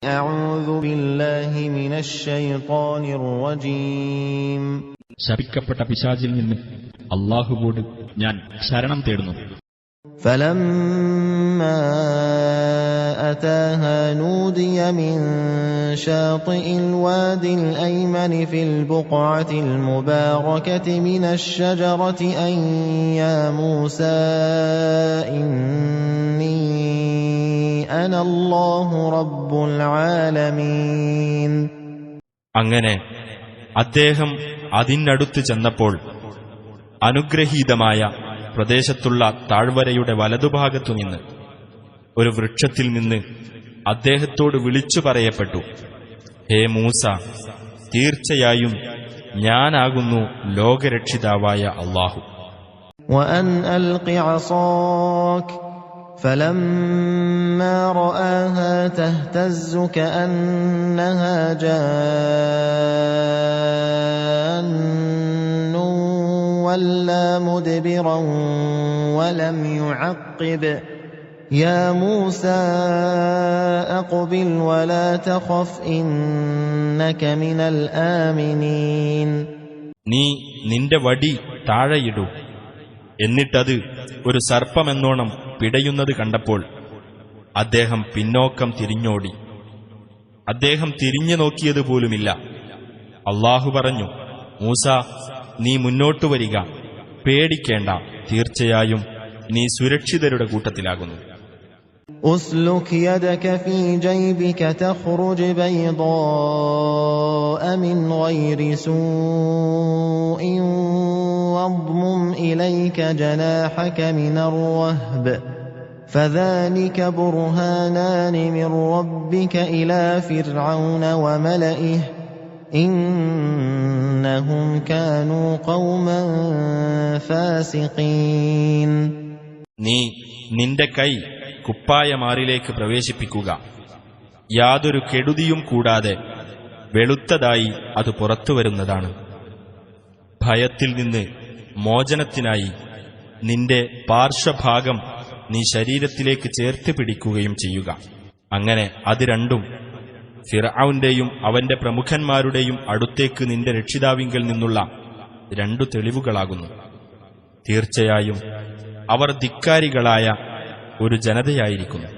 أعوذ بالله من الشيطان الرجيم. ശപിക്കപ്പെട്ട പിശാചിൽ നിന്ന് അല്ലാഹുവോട് ഞാൻ ശരണം തേടുന്നു. فلما أتاها نودي من شاطئ الوادي الأيمن في البقعة المباركة من الشجرة أن يا موسى إني أنا الله رب العالمين. അങ്ങനെ അദ്ദേഹം അതിനടുത്ത് ചെന്നപ്പോൾ അനുഗ്രഹീതമായ പ്രദേശത്തുള്ള താഴ്വരയുടെ വലതുഭാഗത്തുനിന്ന് ഒരു വൃക്ഷത്തിൽ നിന്ന് അദ്ദേഹത്തോട് വിളിച്ചു പറയപ്പെട്ടു, ഹേ മൂസ, തീർച്ചയായും ഞാനാകുന്നു ലോകരക്ഷിതാവായ അല്ലാഹു. وأن ألق عصاك فلما رآها تهتز كأنها جان ولا مدبرا ولم يعقب يا موسى أقبل ولا تخف إنك من الآمنين. നീ നിന്റെ വടി താഴെയിടൂ. എന്നിട്ടത് ഒരു സർപ്പമെന്നോണം പിടയുന്നത് കണ്ടപ്പോൾ അദ്ദേഹം പിന്നോക്കം തിരിഞ്ഞോടി. അദ്ദേഹം തിരിഞ്ഞു നോക്കിയതുപോലുമില്ല. അല്ലാഹു പറഞ്ഞു, മൂസ, നീ മുന്നോട്ടു വരിക, പേടിക്കേണ്ട, തീർച്ചയായും നീ സുരക്ഷിതരുടെ കൂട്ടത്തിലാകുന്നു. أسلك يدك في جيبك تخرج بيضاء من غير سوء واضمم إليك جناحك من الرهب فذلك برهانان من ربك إلى فرعون وملئه إنهم كانوا قوما فاسقين. നീ നിന്റെ കൈ കുപ്പായമാറിലേക്ക് പ്രവേശിപ്പിക്കുക. യാതൊരു കെടുതിയും കൂടാതെ വെളുത്തതായി അത് പുറത്തുവരുന്നതാണ്. ഭയത്തിൽ നിന്ന് മോചനത്തിനായി നിന്റെ പാർശ്വഭാഗം നീ ശരീരത്തിലേക്ക് ചേർത്ത് പിടിക്കുകയും ചെയ്യുക. അങ്ങനെ അത് രണ്ടും ഫിർഔന്റെയും അവന്റെ പ്രമുഖന്മാരുടെയും അടുത്തേക്ക് നിന്റെ രക്ഷിതാവിങ്കൽ നിന്നുള്ള രണ്ടു തെളിവുകളാകുന്നു. തീർച്ചയായും അവർ ധിക്കാരികളായ ഒരു ജനതയായിരിക്കുന്നു.